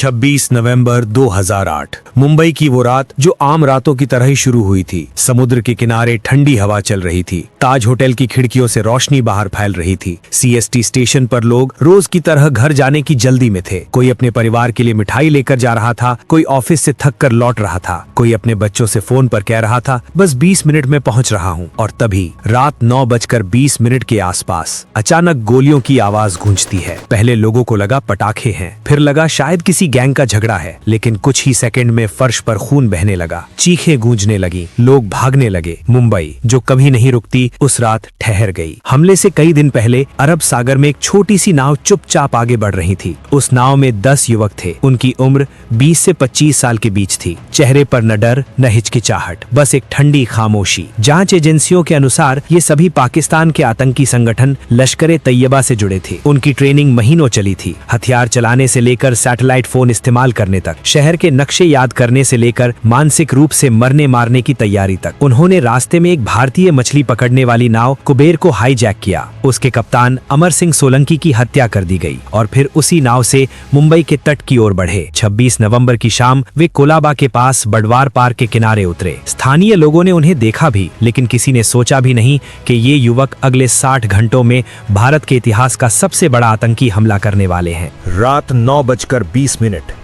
26 नवंबर 2008। मुंबई की वो रात जो आम रातों की तरह ही शुरू हुई थी। समुद्र के किनारे ठंडी हवा चल रही थी। ताज होटल की खिड़कियों से रोशनी बाहर फैल रही थी। सीएसटी स्टेशन पर लोग रोज की तरह घर जाने की जल्दी में थे। कोई अपने परिवार के लिए मिठाई लेकर जा रहा था, कोई ऑफिस से थक कर लौट रहा था, कोई अपने बच्चों से फोन पर कह रहा था बस 20 मिनट में पहुंच रहा हूं। और तभी रात 9:20 के आसपास अचानक गोलियों की आवाज गूंजती है। पहले लोगों को लगा पटाखे हैं, फिर लगा शायद किसी गैंग का झगड़ा है, लेकिन कुछ ही सेकंड में फर्श पर खून बहने लगा, चीखें गूंजने लगी, लोग भागने लगे। मुंबई जो कभी नहीं रुकती उस रात ठहर गई। हमले से कई दिन पहले अरब सागर में एक छोटी सी नाव चुपचाप आगे बढ़ रही थी। उस नाव में 10 युवक थे। उनकी उम्र 20 से 25 साल के बीच थी। चेहरे पर न डर न हिचकिचाहट, बस एक ठंडी खामोशी। जांच एजेंसियों के अनुसार ये सभी पाकिस्तान के आतंकी संगठन लश्कर तैयबा से जुड़े थे। उनकी ट्रेनिंग महीनों चली थी। हथियार चलाने से लेकर सैटेलाइट फोन इस्तेमाल करने तक, शहर के नक्शे याद करने से लेकर मानसिक रूप से मरने मारने की तैयारी तक। उन्होंने रास्ते में एक भारतीय मछली पकड़ने वाली नाव कुबेर को हाईजैक किया। उसके कप्तान अमर सिंह सोलंकी की हत्या कर दी गई और फिर उसी नाव से मुंबई के तट की ओर बढ़े। 26 नवंबर की शाम वे कोलाबा के पास बडवार पार्क के किनारे उतरे। स्थानीय लोगों ने उन्हें देखा भी, लेकिन किसी ने सोचा भी नहीं कि ये युवक अगले 60 घंटों में भारत के इतिहास का सबसे बड़ा आतंकी हमला करने वाले हैं। रात 9:20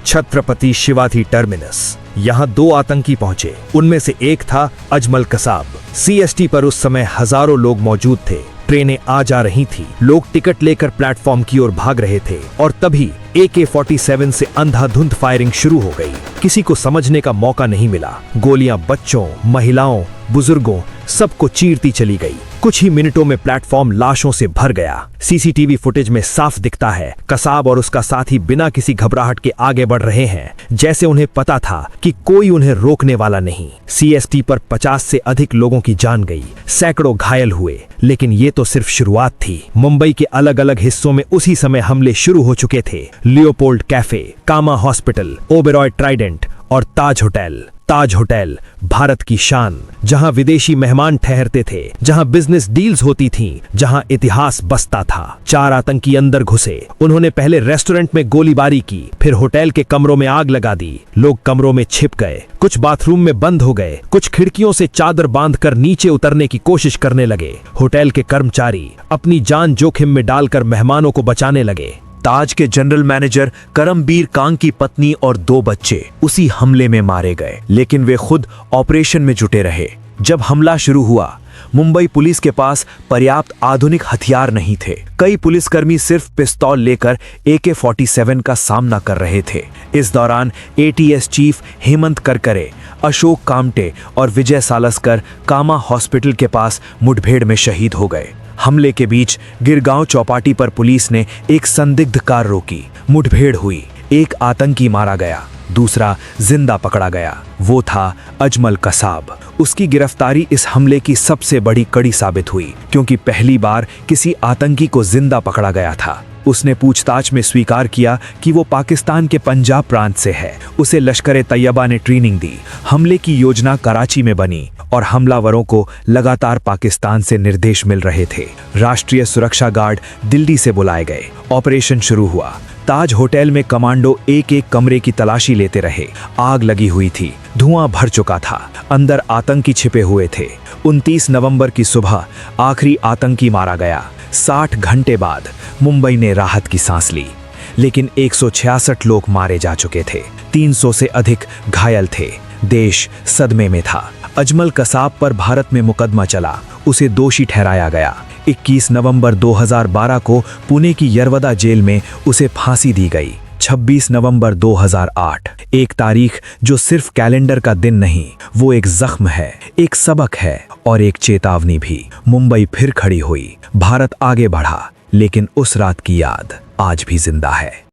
छत्रपति शिवाजी टर्मिनस। यहाँ 2 आतंकी पहुंचे। उनमें से एक था अजमल कसाब। सीएसटी पर उस समय हजारों लोग मौजूद थे। ट्रेनें आ जा रही थी। लोग टिकट लेकर प्लेटफॉर्म की ओर भाग रहे थे और तभी AK-47 से अंधाधुंध फायरिंग शुरू हो गई। किसी को समझने का मौका नहीं मिला। गोलियां बच्चों, महिलाओं, बुजुर्गों सबको चीरती चली गई। कुछ ही मिनटों में प्लेटफॉर्म लाशों से भर गया। सीसीटीवी फुटेज में साफ दिखता है कसाब और उसका साथी बिना किसी घबराहट के आगे बढ़ रहे हैं, जैसे उन्हें पता था कि कोई उन्हें रोकने वाला नहीं। सीएसटी पर 50 से अधिक लोगों की जान गई, सैकड़ों घायल हुए। लेकिन ये तो सिर्फ शुरुआत थी। मुंबई के अलग अलग हिस्सों में उसी समय हमले शुरू हो चुके थे। लियोपोल्ड कैफे, कामा हॉस्पिटल, ओबेरॉय ट्राइडेंट और ताज होटल। ताज होटल भारत की शान, जहां विदेशी मेहमान ठहरते थे, जहां बिजनेस डील्स होती थीं, जहां इतिहास बसता था। 4 आतंकी अंदर घुसे। उन्होंने पहले रेस्टोरेंट में गोलीबारी की, फिर होटल के कमरों में आग लगा दी। लोग कमरों में छिप गए, कुछ बाथरूम में बंद हो गए, कुछ खिड़कियों से चादर बांधकर नीचे उतरने की कोशिश करने लगे। होटल के कर्मचारी अपनी जान जोखिम में डालकर मेहमानों को बचाने लगे। ताज के जनरल मैनेजर करमबीर कांग की पत्नी और 2 बच्चे उसी हमले में मारे गए, लेकिन वे खुद ऑपरेशन में जुटे रहे। जब हमला शुरू हुआ, मुंबई पुलिस के पास पर्याप्त आधुनिक हथियार नहीं थे। कई पुलिसकर्मी सिर्फ पिस्तौल लेकर AK-47 का सामना कर रहे थे। इस दौरान ATS चीफ हेमंत करकरे, अशोक कामटे और विजय सालस्कर कामा हॉस्पिटल के पास मुठभेड़ में शहीद हो गए। हमले के बीच गिरगांव चौपाटी पर पुलिस ने एक संदिग्ध कार रोकी। मुठभेड़ हुई। एक आतंकी मारा गया, दूसरा जिंदा पकड़ा गया। वो था अजमल कसाब। उसकी गिरफ्तारी इस हमले की सबसे बड़ी कड़ी साबित हुई, क्योंकि पहली बार किसी आतंकी को जिंदा पकड़ा गया था। उसने पूछताछ में स्वीकार किया कि वो पाकिस्तान के पंजाब प्रांत से है। उसे लश्कर तैयबा ने ट्रेनिंग दी। हमले की योजना कराची में बनी और हमलावरों को लगातार पाकिस्तान से निर्देश मिल रहे थे। राष्ट्रीय सुरक्षा गार्ड दिल्ली से बुलाए गए। ऑपरेशन शुरू हुआ। ताज होटल में कमांडो एक कमरे की तलाशी लेते रहे। आग लगी हुई थी, धुआं भर चुका था, अंदर आतंकी छिपे हुए थे। 29 नवंबर की सुबह आखिरी आतंकी मारा गया। 60 घंटे बाद मुंबई ने राहत की सांस ली, लेकिन 166 लोग मारे जा चुके थे। 300 से अधिक घायल थे। देश सदमे में था। अजमल कसाब पर भारत में मुकदमा चला। उसे दोषी ठहराया गया। 21 नवंबर 2012 को पुणे की यरवदा जेल में उसे फांसी दी गई। 26 नवंबर 2008, एक तारीख जो सिर्फ कैलेंडर का दिन नहीं, वो एक जख्म है, एक सबक है और एक चेतावनी भी। मुंबई फिर खड़ी हुई, भारत आगे बढ़ा, लेकिन उस रात की याद आज भी जिंदा है।